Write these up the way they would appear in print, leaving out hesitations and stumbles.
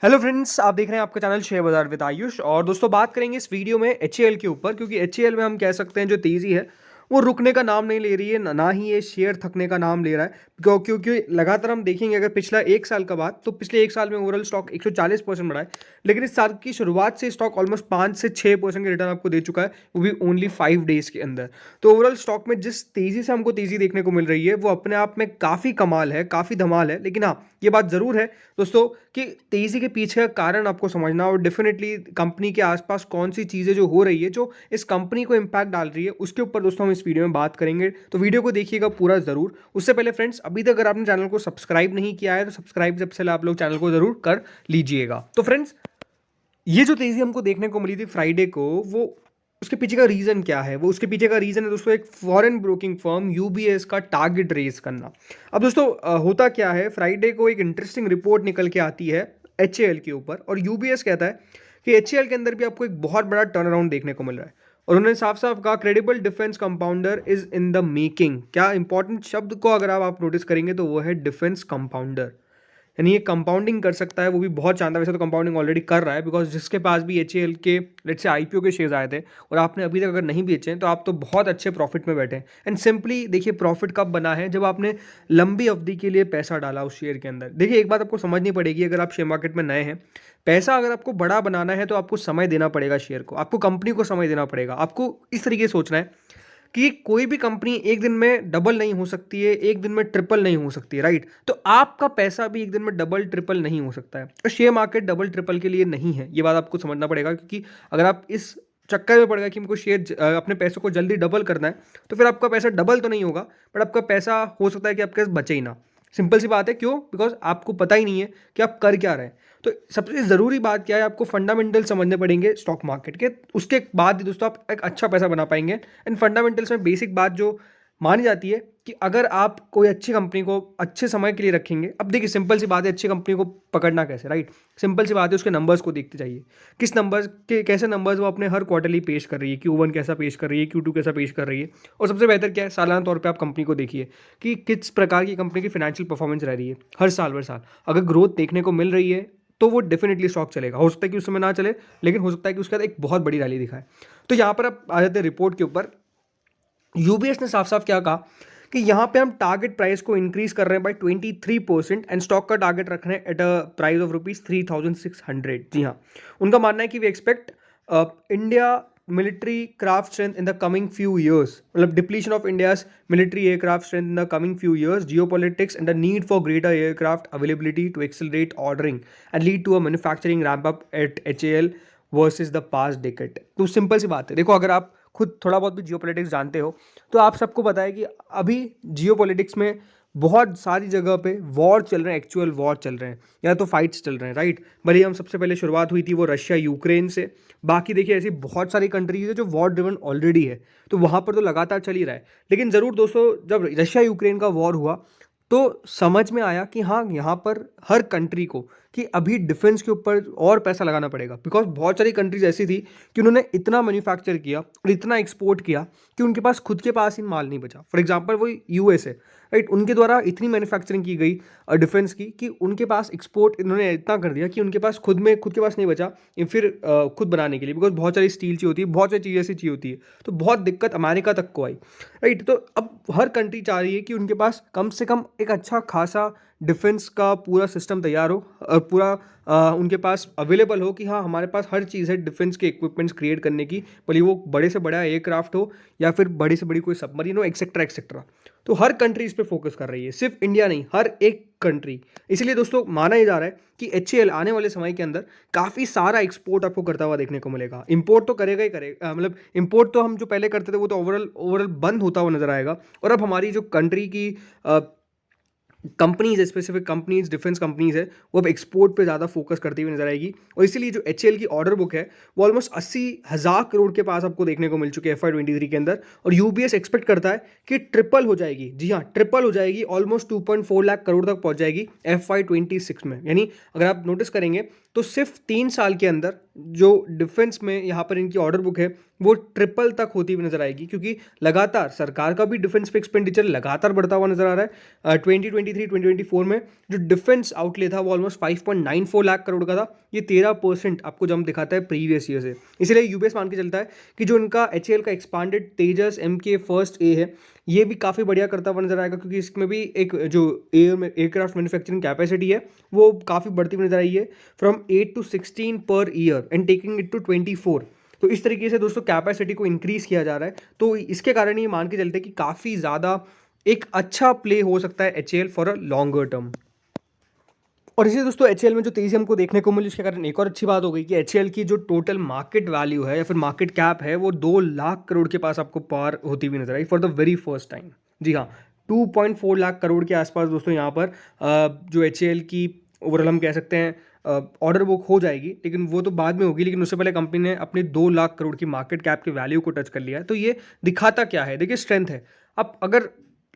Hello friends, आप देख रहे हैं आपका चैनल शेयर बाजार विद आयुष। और दोस्तों, बात करेंगे इस वीडियो में एचएएल के ऊपर, क्योंकि एचएएल में हम कह सकते हैं जो तेज़ी है वो रुकने का नाम नहीं ले रही है, ना ही ये शेयर थकने का नाम ले रहा है। क्योंकि लगातार हम देखेंगे अगर पिछला एक साल का बात, तो पिछले एक साल में ओवरऑल स्टॉक 140% बढ़ा है, लेकिन इस साल की शुरुआत से स्टॉक ऑलमोस्ट 5 से 6% के रिटर्न आपको दे चुका है, वो भी ओनली 5 डेज के अंदर। तो ओवरऑल स्टॉक में जिस तेज़ी से हमको तेज़ी देखने को मिल रही है वो अपने आप में काफ़ी कमाल है, काफ़ी धमाल है। लेकिन हाँ, ये बात ज़रूर है दोस्तों कि तेज़ी के पीछे का कारण आपको समझना, और डेफिनेटली कंपनी के आसपास कौन सी चीज़ें जो हो रही है जो इस कंपनी को इम्पैक्ट डाल रही है, उसके ऊपर दोस्तों हम इस वीडियो में बात करेंगे। तो वीडियो को देखिएगा पूरा ज़रूर। उससे पहले फ्रेंड्स, अभी तक अगर आपने चैनल को सब्सक्राइब नहीं किया है तो सब्सक्राइब सबसे पहले आप लोग चैनल को ज़रूर कर लीजिएगा। तो फ्रेंड्स, ये जो तेज़ी हमको देखने को मिली थी फ्राइडे को, वो उसके पीछे का रीज़न क्या है? वो उसके पीछे का रीज़न है दोस्तों एक फॉरेन ब्रोकिंग फर्म यूबीएस का टारगेट रेज करना। अब दोस्तों, होता क्या है, फ्राइडे को एक इंटरेस्टिंग रिपोर्ट निकल के आती है एचएएल के ऊपर, और यूबीएस कहता है कि एचएएल के अंदर भी आपको एक बहुत बड़ा टर्न अराउंड देखने को मिल रहा है। और उन्होंने साफ साफ कहा, credible defence compounder is in the making. क्या इंपॉर्टेंट शब्द को अगर आप नोटिस करेंगे तो वो है डिफेंस कंपाउंडर, यानी ये कंपाउंडिंग कर सकता है, वो भी बहुत शानदार। वैसे तो कंपाउंडिंग ऑलरेडी कर रहा है, बिकॉज जिसके पास भी एचएएल के लेट्स से आईपीओ के शेयर्स आए थे और आपने अभी तक अगर नहीं बेचे हैं तो आप तो बहुत अच्छे प्रॉफिट में बैठे हैं। एंड सिंपली देखिए, प्रॉफिट कब बना है? जब आपने लंबी अवधि के लिए पैसा डाला उस शेयर के अंदर। देखिए, एक बात आपको समझनी पड़ेगी, अगर आप शेयर मार्केट में नए हैं, पैसा अगर आपको बड़ा बनाना है तो आपको समय देना पड़ेगा शेयर को, आपको कंपनी को समय देना पड़ेगा। आपको इस तरीके से सोचना है कि कोई भी कंपनी एक दिन में डबल नहीं हो सकती है, एक दिन में ट्रिपल नहीं हो सकती है, राइट? तो आपका पैसा भी एक दिन में डबल ट्रिपल नहीं हो सकता है। तो शेयर मार्केट डबल ट्रिपल के लिए नहीं है, ये बात आपको समझना पड़ेगा। क्योंकि अगर आप इस चक्कर में पड़ गया कि हमको अपने पैसों को जल्दी डबल करना है, तो फिर आपका पैसा डबल तो नहीं होगा, बट आपका पैसा हो सकता है कि आपके पास बचे ही ना। सिंपल सी बात है। क्यों? बिकॉज आपको पता ही नहीं है कि आप कर क्या रहे हैं। तो सबसे ज़रूरी बात क्या है, आपको फंडामेंटल समझने पड़ेंगे स्टॉक मार्केट के, उसके बाद ही दोस्तों आप एक अच्छा पैसा बना पाएंगे। एंड फंडामेंटल्स में बेसिक बात जो मानी जाती है कि अगर आप कोई अच्छी कंपनी को अच्छे समय के लिए रखेंगे, अब देखिए सिंपल सी बात है, अच्छी कंपनी को पकड़ना कैसे, राइट? सिंपल सी बात है, उसके नंबर्स को देखते जाइए, किस नंबर्स के कैसे नंबर्स वो अपने हर क्वार्टरली पेश कर रही है, Q1 कैसा पेश कर रही है, Q2 कैसा पेश कर रही है। और सबसे बेहतर क्या है, सालाना तौर पे आप कंपनी को देखिए कि किस प्रकार की कंपनी की फाइनेंशियल परफॉर्मेंस रह रही है हर साल भर साल। अगर ग्रोथ देखने को मिल रही है तो वो डेफिनेटली स्टॉक चलेगा। हो सकता है कि उस समय ना चले, लेकिन हो सकता है कि उसके बाद एक बहुत बड़ी रैली दिखाए। तो यहाँ पर आप आ जाते हैं रिपोर्ट के ऊपर। यूबीएस ने साफ साफ क्या कहा कि यहाँ पे हम टारगेट प्राइस को इंक्रीज कर रहे हैं बाय 23% एंड स्टॉक का टारगेट रख रहे हैं एट अ प्राइस ऑफ ₹3600। जी हाँ, उनका मानना है कि we expect India military craft strength in the coming few years, मतलब depletion of India's military aircraft strength in the coming few years, geopolitics and the need for greater aircraft availability to accelerate ordering and lead to a manufacturing ramp up at HAL versus the past decade. तो simple सी बात है, देखो अगर आप खुद थोड़ा बहुत भी जियोपॉलिटिक्स जानते हो तो आप सबको पता है कि अभी जियोपॉलिटिक्स में बहुत सारी जगह पे वॉर चल रहे हैं, एक्चुअल वॉर चल रहे हैं या तो फाइट्स चल रहे हैं, राइट? भले हम सबसे पहले शुरुआत हुई थी वो रशिया यूक्रेन से, बाकी देखिए ऐसी बहुत सारी कंट्रीज है जो वॉर ड्रिवन ऑलरेडी है, तो वहाँ पर तो लगातार चल ही रहा है। लेकिन ज़रूर दोस्तों, जब रशिया यूक्रेन का वॉर हुआ तो समझ में आया कि हाँ, यहाँ पर हर कंट्री को कि अभी डिफेंस के ऊपर और पैसा लगाना पड़ेगा, बिकॉज बहुत सारी कंट्रीज ऐसी थी कि उन्होंने इतना मैन्युफैक्चर किया और इतना एक्सपोर्ट किया कि उनके पास खुद के पास ही माल नहीं बचा। फॉर एग्जांपल वो यूएस है, राइट? उनके द्वारा इतनी मैन्युफैक्चरिंग की गई डिफेंस की कि उनके पास एक्सपोर्ट इन्होंने इतना कर दिया कि उनके पास खुद के पास नहीं बचा फिर खुद बनाने के लिए, बिकॉज बहुत सारी स्टील चाहिए होती है, बहुत सारी चीज़ें ऐसी चाहिए होती है। तो बहुत दिक्कत अमेरिका तक को आई, राइट? तो अब हर कंट्री चाह रही है कि उनके पास कम से कम एक अच्छा खासा डिफेंस का पूरा सिस्टम तैयार हो और पूरा उनके पास अवेलेबल हो कि हाँ, हमारे पास हर चीज़ है डिफेंस के इक्विपमेंट्स क्रिएट करने की, भले वो बड़े से बड़ा एयरक्राफ्ट हो या फिर बड़ी से बड़ी कोई सबमरीन हो, एक्सेट्रा एक्सेट्रा। तो हर कंट्री इस पे फोकस कर रही है, सिर्फ इंडिया नहीं, हर एक कंट्री। इसलिए दोस्तों माना ही जा रहा है कि एचएएल आने वाले समय के अंदर काफ़ी सारा एक्सपोर्ट आपको करता हुआ देखने को मिलेगा। इंपोर्ट तो करेगा ही करेगा, मतलब इंपोर्ट तो हम जो पहले करते थे वो तो ओवरऑल बंद होता हुआ नजर आएगा। और अब हमारी जो कंट्री की कंपनीज है, स्पेसिफिक कंपनीज, डिफेंस कंपनीज है, वो अब एक्सपोर्ट पे ज़्यादा फोकस करती हुई नजर आएगी। और इसीलिए जो एचएएल की ऑर्डर बुक है वो ऑलमोस्ट 80,000 करोड़ के पास आपको देखने को मिल चुके हैं FY23 के अंदर। और यूबीएस एक्सपेक्ट करता है कि ट्रिपल हो जाएगी। जी हाँ, ट्रिपल हो जाएगी, ऑलमोस्ट 2.4 लाख करोड़ तक पहुंच जाएगी FY26 में। यानी अगर आप नोटिस करेंगे तो सिर्फ 3 साल के अंदर जो डिफेंस में यहाँ पर इनकी ऑर्डर बुक है वो ट्रिपल तक होती हुई नजर आएगी, क्योंकि लगातार सरकार का भी डिफेंस पे एक्सपेंडिचर लगातार बढ़ता हुआ नजर आ रहा है। 2023-2024 में जो डिफेंस आउटले था वो ऑलमोस्ट 5.94 लाख करोड़ का था। ये 13% आपको जंप दिखाता है प्रीवियस ईयर से। इसलिए यूबीएस मान के चलता है कि जो इनका एचएएल का expanded Tejas MK first A है ये भी काफ़ी बढ़िया करता हुआ नजर आएगा, क्योंकि इसमें भी एक जो एयरक्राफ्ट मैन्युफैक्चरिंग कैपेसिटी है वो काफ़ी बढ़ती हुई नजर आई है, from 8 to 16 per year and taking it to 24। तो इस तरीके से दोस्तों कैपेसिटी को इंक्रीज किया जा रहा है, तो इसके कारण ये मान के चलते हैं कि काफ़ी ज़्यादा एक अच्छा प्ले हो सकता है HAL for a longer term. और इसी दोस्तों एचएएल में जो तेजी हमको देखने को मिली उसके कारण एक और अच्छी बात हो गई कि एचएएल की जो टोटल मार्केट वैल्यू है या फिर मार्केट कैप है वो 2 लाख करोड़ के पास आपको पार होती हुई नजर आई for the very first time. जी हाँ, 2.4 लाख करोड़ के आसपास दोस्तों यहाँ पर जो एचएएल की ओवरऑल हम कह सकते हैं ऑर्डर बुक हो जाएगी, लेकिन वो तो बाद में होगी। लेकिन उससे पहले कंपनी ने अपने 2 लाख करोड़ की मार्केट कैप के वैल्यू को टच कर लिया है, तो ये दिखाता क्या है, देखिए स्ट्रेंथ है। अब अगर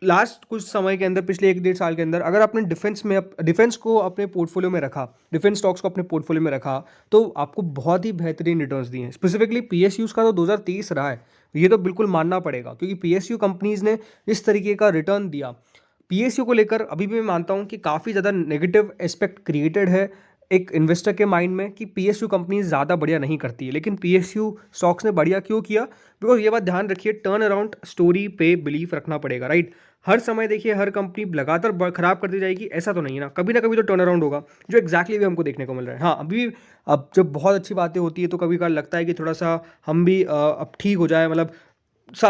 लास्ट कुछ समय के अंदर पिछले 1-1.5 साल के अंदर अगर आपने डिफेंस को अपने पोर्टफोलियो में रखा, डिफेंस स्टॉक्स को अपने पोर्टफोलियो में रखा, तो आपको बहुत ही बेहतरीन रिटर्न्स दिए हैं। स्पेसिफिकली पीएसयूज का तो 2023 रहा है, ये तो बिल्कुल मानना पड़ेगा, क्योंकि पीएसयू कंपनीज ने इस तरीके का रिटर्न दिया। पीएसयू को लेकर अभी भी मैं मानता हूँ कि काफ़ी ज़्यादा नेगेटिव एस्पेक्ट क्रिएटेड है एक इन्वेस्टर के माइंड में कि पीएसयू कंपनी ज़्यादा बढ़िया नहीं करती है, लेकिन पीएसयू स्टॉक्स ने बढ़िया क्यों किया? बिकॉज ये बात ध्यान रखिए, टर्न अराउंड स्टोरी पे बिलीफ रखना पड़ेगा, राइट। हर समय देखिए हर कंपनी लगातार खराब करती जाएगी ऐसा तो नहीं है ना कभी तो टर्न अराउंड होगा, जो एग्जैक्टली भी हमको देखने को मिल रहा है। हाँ, अभी अब जब बहुत अच्छी बातें होती है तो कभी कभार लगता है कि थोड़ा सा हम भी अब ठीक हो जाए, मतलब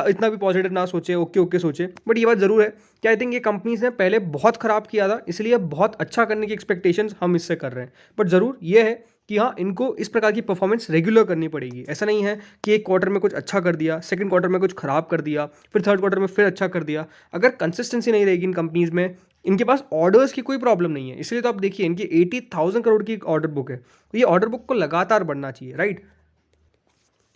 इतना भी पॉजिटिव ना सोचे, ओके ओके सोचे। बट ये बात ज़रूर है कि आई थिंक ये कंपनीज ने पहले बहुत ख़राब किया था, इसलिए बहुत अच्छा करने की एक्सपेक्टेशंस हम इससे कर रहे हैं। बट ज़रूर ये है कि हाँ, इनको इस प्रकार की परफॉर्मेंस रेगुलर करनी पड़ेगी। ऐसा नहीं है कि एक क्वार्टर में कुछ अच्छा कर दिया, सेकंड क्वार्टर में कुछ खराब कर दिया, फिर थर्ड क्वार्टर में फिर अच्छा कर दिया। अगर कंसिस्टेंसी नहीं रहेगी इन कंपनीज में, इनके पास ऑर्डर्स की कोई प्रॉब्लम नहीं है, इसलिए तो आप देखिए इनकी 80,000 करोड़ की ऑर्डर बुक है, तो ये ऑर्डर बुक को लगातार बढ़ना चाहिए, राइट।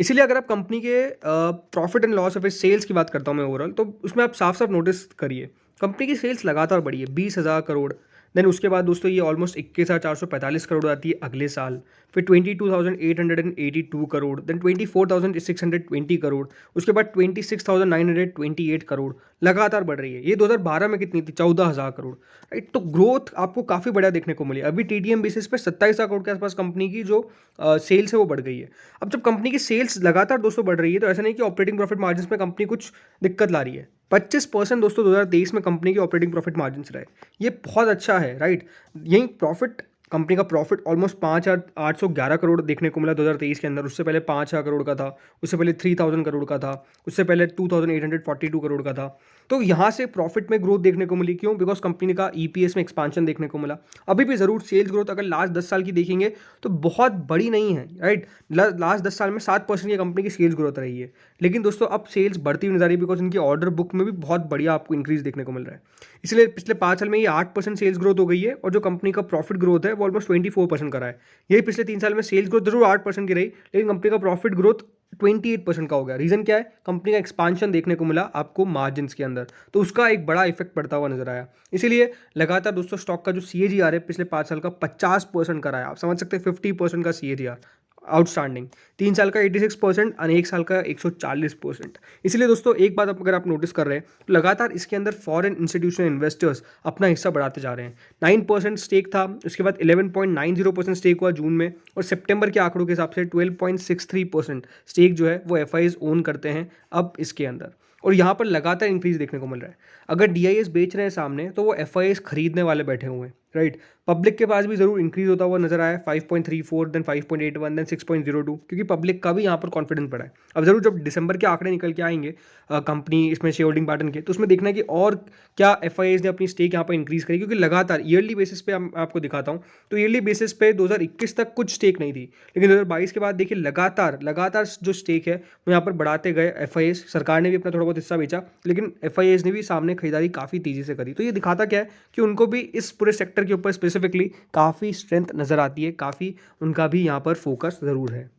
इसीलिए अगर आप कंपनी के प्रॉफिट एंड लॉस या फिर सेल्स की बात करता हूँ मैं ओवरऑल, तो उसमें आप साफ साफ नोटिस करिए कंपनी की सेल्स लगातार बढ़ी है 20,000 करोड़। देन उसके बाद दोस्तों ये ऑलमोस्ट 21,445 करोड़ आती है अगले साल, फिर 22,882 करोड़, देन 24,620 करोड़, उसके बाद 26,928 करोड़, लगातार बढ़ रही है। ये 2012 में कितनी थी? 14,000 करोड़, राइट। तो ग्रोथ आपको काफ़ी बढ़िया देखने को मिली। अभी टीटीएम बेसिस पे 27,000 करोड़ के आसपास कंपनी की जो सेल्स है वो बढ़ गई है। अब जब कंपनी की सेल्स लगातार दोस्तों बढ़ रही है, तो ऐसा नहीं कि ऑपरेटिंग प्रॉफिट मार्जिन में कंपनी कुछ दिक्कत ला रही है। 25% दोस्तों 2023 में कंपनी की ऑपरेटिंग प्रॉफिट मार्जिन रहे, ये बहुत अच्छा है, राइट। यही प्रॉफिट कंपनी का प्रॉफिट ऑलमोस्ट 5,811 करोड़ देखने को मिला 2023 के अंदर। उससे पहले 5,000 करोड़ का था, उससे पहले 3,000 करोड़ का था, उससे पहले 2,842 करोड़ का था। तो यहाँ से प्रॉफिट में ग्रोथ देखने को मिली, क्यों? बिकॉज कंपनी का ईपीएस में एक्सपांशन देखने को मिला। अभी भी ज़रूर सेल्स ग्रोथ अगर लास्ट 10 साल की देखेंगे तो बहुत बड़ी नहीं है, राइट। लास्ट 10 साल में 7% की कंपनी की सेल्स ग्रोथ रही है, लेकिन दोस्तों अब सेल्स बढ़ती हुई नजर आ रही है, बिकॉज इनकी ऑर्डर बुक में भी बहुत बढ़िया आपको इंक्रीज देखने को मिल रहा है। इसलिए पिछले 5 साल में ये 8% सेल्स ग्रोथ हो गई है, और जो कंपनी का प्रॉफिट ग्रोथ है वो ऑलमोस्ट 24% का रहा है। यही पिछले 3 साल में सेल्स ग्रोथ जरूर 8% की रही, लेकिन कंपनी का प्रॉफिट ग्रोथ 28% का हो गया। रीजन क्या है? कंपनी का एक्सपांशन देखने को मिला आपको मार्जिन के अंदर, तो उसका एक बड़ा इफेक्ट पड़ता हुआ नजर आया। इसीलिए लगातार दोस्तों स्टॉक का जो CAGR है पिछले 5 साल का 50% का रहा है। आप समझ सकते हैं 50% का CAGR आउटस्टैंडिंग, 3 साल का 86% और 1 साल का 140%। इसलिए दोस्तों एक बात अगर आप नोटिस कर रहे हैं तो लगातार इसके अंदर फॉरेन इंस्टीट्यूशनल इन्वेस्टर्स अपना हिस्सा बढ़ाते जा रहे हैं। 9% स्टेक था, उसके बाद 11.90% स्टेक हुआ जून में, और सितंबर के आंकड़ों के हिसाब से 12.63% स्टेक जो है वो FIs ओन करते हैं अब इसके अंदर, और यहाँ पर लगातार इंक्रीज देखने को मिल रहा है। अगर DIS बेच रहे हैं सामने तो वो FIs खरीदने वाले बैठे हुए हैं, राइट। पब्लिक के पास भी जरूर इंक्रीज होता हुआ नजर आया, 5.34, देन 5.81, देन 6.02, क्योंकि पब्लिक का भी यहाँ पर कॉन्फिडेंस बढ़ा है। अब जरूर जब दिसंबर के आंकड़े निकल के आएंगे कंपनी इसमें शेयर होल्डिंग पैटर्न के, तो उसमें देखना है कि और क्या FIs ने अपनी स्टेक यहाँ पर इंक्रीज करी, क्योंकि लगातार ईयरली बेसिस पे आपको दिखाता हूँ, तो ईयरली बेसिस पे 2021 तक कुछ स्टेक नहीं थी, लेकिन 2022 के बाद देखिए लगातार जो स्टेक है वो यहाँ पर बढ़ाते गए FIs। सरकार ने भी अपना थोड़ा बहुत हिस्सा बेचा, लेकिन FIs ने भी सामने खरीदारी काफ़ी तेजी से करी। तो ये दिखाता क्या है कि उनको भी इस पूरे सेक्टर के ऊपर स्पेसिफिकली काफ़ी स्ट्रेंथ नज़र आती है, काफ़ी उनका भी यहाँ पर फोकस ज़रूर है।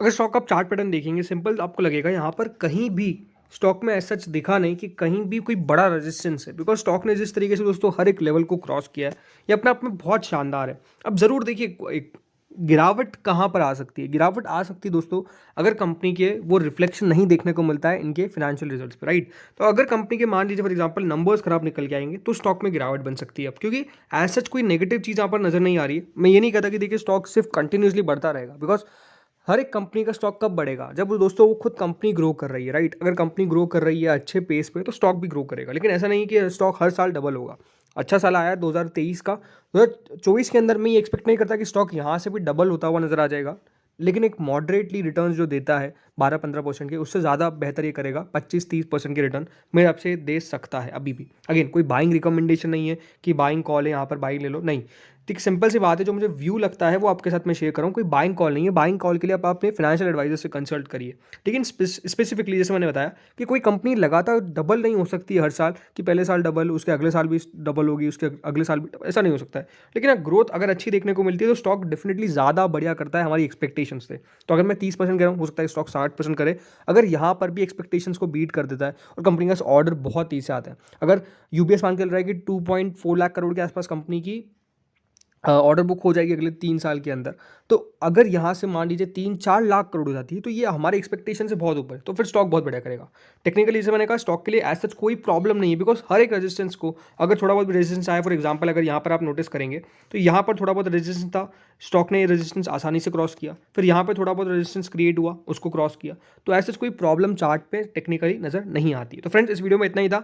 अगर स्टॉक आप चार्ट पैटर्न देखेंगे, सिंपल आपको लगेगा यहाँ पर कहीं भी स्टॉक में ऐसा सच दिखा नहीं कि कहीं भी कोई बड़ा रेजिस्टेंस है, बिकॉज स्टॉक ने जिस तरीके से दोस्तों हर एक लेवल को क्रॉस किया है, ये अपने आप में बहुत शानदार है। अब ज़रूर देखिए एक गिरावट कहाँ पर आ सकती है? गिरावट आ सकती है दोस्तों, अगर कंपनी के वो रिफ्लेक्शन नहीं देखने को मिलता है इनके फाइनेंशियल रिजल्ट्स पे, राइट? तो अगर कंपनी के मान लीजिए फॉर एग्जांपल नंबर्स खराब निकल के आएंगे तो स्टॉक में गिरावट बन सकती है अब, क्योंकि एज सच कोई नेगेटिव चीज़ यहाँ पर नजर नहीं आ रही है। मैं ये नहीं कहता कि देखिए स्टॉक सिर्फ कंटिन्यूसली बढ़ता रहेगा, बिकॉज हर एक कंपनी का स्टॉक कब बढ़ेगा? जब वो दोस्तों वो खुद कंपनी ग्रो कर रही है, राइट? अगर कंपनी ग्रो कर रही है अच्छे पेस पे तो स्टॉक भी ग्रो करेगा, लेकिन ऐसा नहीं कि स्टॉक हर साल डबल होगा। अच्छा साल आया 2023 का, 2024 के अंदर मैं ये एक्सपेक्ट नहीं करता कि स्टॉक यहाँ से भी डबल होता हुआ नजर आ जाएगा, लेकिन एक मॉडरेटली रिटर्न जो देता है 12-15% के, उससे ज़्यादा बेहतर ये करेगा 25-30% के रिटर्न मेरे आपसे दे सकता है अभी भी। अगेन कोई बाइंग रिकमेंडेशन नहीं है कि बाइंग कॉल है यहाँ पर बाइंग ले लो, नहीं। तो एक सिंपल सी बात है, जो मुझे व्यू लगता है वो आपके साथ मैं शेयर कर रहा हूँ। कोई बाइंग कॉल नहीं है, बाइंग कॉल के लिए आप अपने फाइनेंशियल एडवाइजर से कंसल्ट करिए। लेकिन स्पेसिफिकली जैसे मैंने बताया कि कोई कंपनी लगातार डबल नहीं हो सकती हर साल, कि पहले साल डबल, उसके अगले साल भी डबल होगी, उसके अगले साल भी double, ऐसा नहीं हो सकता है। लेकिन ग्रोथ अगर अच्छी देखने को मिलती है तो स्टॉक डेफिनेटली ज़्यादा बढ़िया करता है हमारी एक्सपेक्टेशन से। तो अगर मैं 30% कह रहा हूँ, हो सकता है स्टॉक 60% करे, अगर यहाँ पर भी एक्सपेक्टेशंस को बीट कर देता है और कंपनी का ऑर्डर बहुत तेज़ी से आता है। अगर यूबीएस मान के चल रहा है कि 2.4 लाख करोड़ के आसपास कंपनी की ऑर्डर बुक हो जाएगी अगले 3 साल के अंदर, तो अगर यहाँ से मान लीजिए 3-4 लाख करोड़ हो जाती है तो ये हमारे एक्सपेक्टेशन से बहुत ऊपर है, तो फिर स्टॉक बहुत बढ़िया करेगा। टेक्निकली जैसे मैंने कहा स्टॉक के लिए एज सच कोई प्रॉब्लम नहीं है, बिकॉज हर एक रेजिस्टेंस को अगर थोड़ा बहुत भी रेजिस्टेंस आया, फॉर एग्जाम्पल अगर यहाँ पर आप नोटिस करेंगे तो यहाँ पर थोड़ा बहुत रेजिस्टेंस था, स्टॉक ने ये रेजिस्टेंस आसानी से क्रॉस किया, फिर यहाँ पर थोड़ा बहुत रेजिस्टेंस क्रिएट हुआ, उसको क्रॉस किया, तो एज सच कोई प्रॉब्लम चार्ट पे टेक्निकली नजर नहीं आती। तो फ्रेंड्स इस वीडियो में इतना ही था।